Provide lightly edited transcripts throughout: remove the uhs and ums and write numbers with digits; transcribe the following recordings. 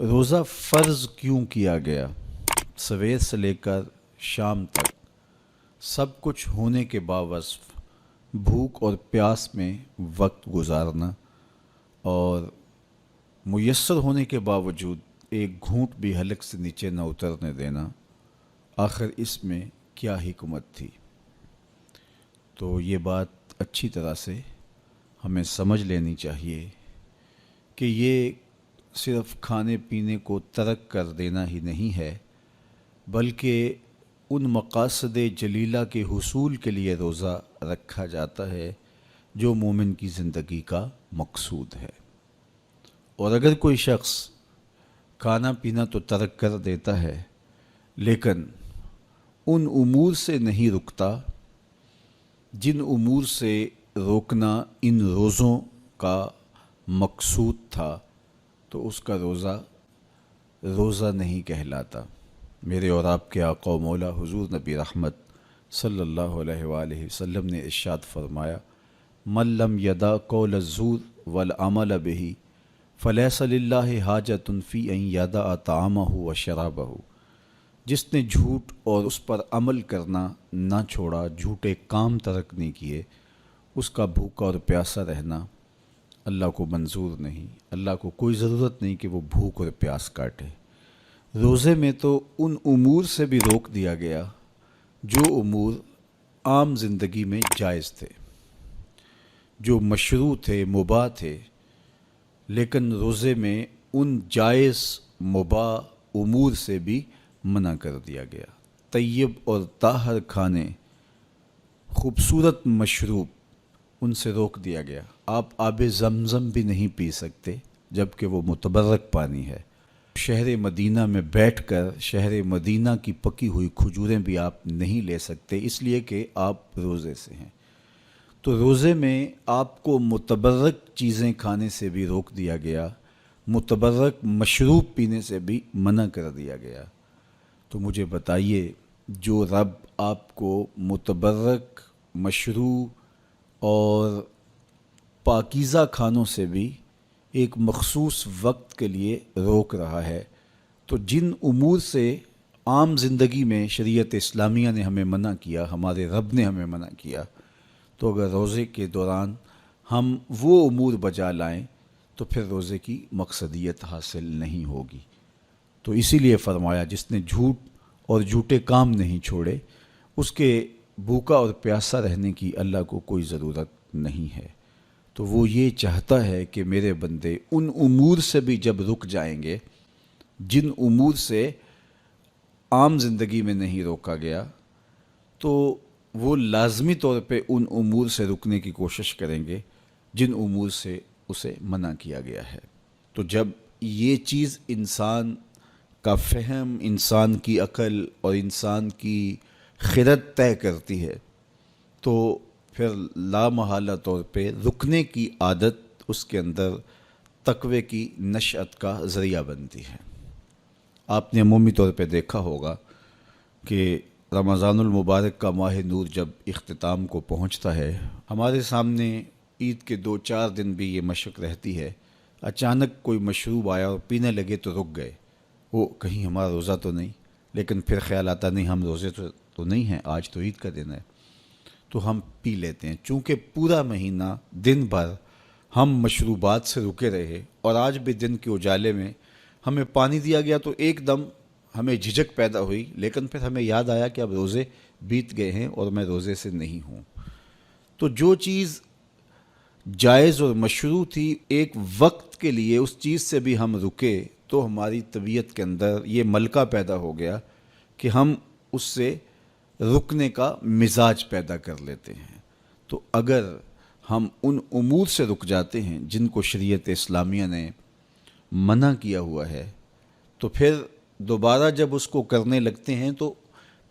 روزہ فرض کیوں کیا گیا؟ سویر سے لے کر شام تک سب کچھ ہونے کے باوصف بھوک اور پیاس میں وقت گزارنا اور میسر ہونے کے باوجود ایک گھونٹ بھی حلق سے نیچے نہ اترنے دینا، آخر اس میں کیا حکمت تھی؟ تو یہ بات اچھی طرح سے ہمیں سمجھ لینی چاہیے کہ یہ صرف کھانے پینے کو ترک کر دینا ہی نہیں ہے، بلکہ ان مقاصد جلیلہ کے حصول کے لیے روزہ رکھا جاتا ہے جو مومن کی زندگی کا مقصود ہے۔ اور اگر کوئی شخص کھانا پینا تو ترک کر دیتا ہے لیکن ان امور سے نہیں رکتا جن امور سے روکنا ان روزوں کا مقصود تھا، تو اس کا روزہ روزہ نہیں کہلاتا۔ میرے اور آپ کے آقا و مولا حضور نبی رحمت صلی اللہ علیہ وآلہ وسلم نے ارشاد فرمایا، من لم یدع قول الزور والعمل به فلیس للہ حاجۃ فی ان یدع طعامہ و شرابہ۔ جس نے جھوٹ اور اس پر عمل کرنا نہ چھوڑا، جھوٹے کام ترک نہیں کیے، اس کا بھوکا اور پیاسا رہنا اللہ کو منظور نہیں۔ اللہ کو کوئی ضرورت نہیں کہ وہ بھوک اور پیاس کاٹے۔ روزے میں تو ان امور سے بھی روک دیا گیا جو امور عام زندگی میں جائز تھے، جو مشروع تھے، مباح تھے، لیکن روزے میں ان جائز مباح امور سے بھی منع کر دیا گیا۔ طیب اور طاہر کھانے، خوبصورت مشروب، ان سے روک دیا گیا۔ آپ آب زمزم بھی نہیں پی سکتے جبکہ وہ متبرک پانی ہے۔ شہر مدینہ میں بیٹھ کر شہر مدینہ کی پکی ہوئی کھجوریں بھی آپ نہیں لے سکتے، اس لیے کہ آپ روزے سے ہیں۔ تو روزے میں آپ کو متبرک چیزیں کھانے سے بھی روک دیا گیا، متبرک مشروب پینے سے بھی منع کر دیا گیا۔ تو مجھے بتائیے، جو رب آپ کو متبرک، مشروع اور پاکیزہ کھانوں سے بھی ایک مخصوص وقت کے لیے روک رہا ہے، تو جن امور سے عام زندگی میں شریعت اسلامیہ نے ہمیں منع کیا، ہمارے رب نے ہمیں منع کیا، تو اگر روزے کے دوران ہم وہ امور بجا لائیں تو پھر روزے کی مقصدیت حاصل نہیں ہوگی۔ تو اسی لیے فرمایا، جس نے جھوٹ اور جھوٹے کام نہیں چھوڑے، اس کے بھوکا اور پیاسا رہنے کی اللہ کو کوئی ضرورت نہیں ہے۔ تو وہ یہ چاہتا ہے کہ میرے بندے ان امور سے بھی جب رک جائیں گے جن امور سے عام زندگی میں نہیں روکا گیا، تو وہ لازمی طور پہ ان امور سے رکنے کی کوشش کریں گے جن امور سے اسے منع کیا گیا ہے۔ تو جب یہ چیز انسان کا فہم، انسان کی عقل اور انسان کی خرد طے کرتی ہے، تو پھر لامحالہ طور پہ رکنے کی عادت اس کے اندر تقوی کی نشأت کا ذریعہ بنتی ہے۔ آپ نے عمومی طور پہ دیکھا ہوگا کہ رمضان المبارک کا ماہ نور جب اختتام کو پہنچتا ہے، ہمارے سامنے عید کے 2-4 دن بھی یہ مشق رہتی ہے، اچانک کوئی مشروب آیا اور پینے لگے تو رک گئے، وہ کہیں ہمارا روزہ تو نہیں، لیکن پھر خیال آتا نہیں ہم روزے تو نہیں ہیں، آج تو عید کا دن ہے، تو ہم پی لیتے ہیں۔ چونکہ پورا مہینہ دن بھر ہم مشروبات سے رکے رہے اور آج بھی دن کے اجالے میں ہمیں پانی دیا گیا تو ایک دم ہمیں جھجک پیدا ہوئی، لیکن پھر ہمیں یاد آیا کہ اب روزے بیت گئے ہیں اور میں روزے سے نہیں ہوں۔ تو جو چیز جائز اور مشروع تھی، ایک وقت کے لیے اس چیز سے بھی ہم رکے تو ہماری طبیعت کے اندر یہ ملکہ پیدا ہو گیا کہ ہم اس سے رکنے کا مزاج پیدا کر لیتے ہیں۔ تو اگر ہم ان امور سے رک جاتے ہیں جن کو شریعت اسلامیہ نے منع کیا ہوا ہے، تو پھر دوبارہ جب اس کو کرنے لگتے ہیں تو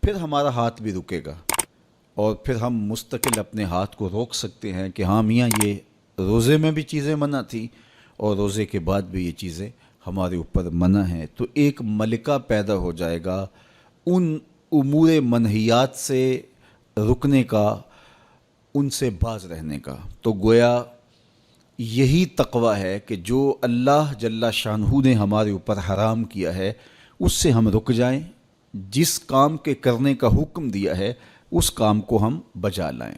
پھر ہمارا ہاتھ بھی رکے گا، اور پھر ہم مستقل اپنے ہاتھ کو روک سکتے ہیں کہ ہاں میاں، یہ روزے میں بھی چیزیں منع تھیں اور روزے کے بعد بھی یہ چیزیں ہمارے اوپر منع ہیں۔ تو ایک ملکہ پیدا ہو جائے گا ان امور منہیات سے رکنے کا، ان سے باز رہنے کا۔ تو گویا یہی تقوی ہے کہ جو اللہ جل شانہ نے ہمارے اوپر حرام کیا ہے اس سے ہم رک جائیں، جس کام کے کرنے کا حکم دیا ہے اس کام کو ہم بجا لائیں۔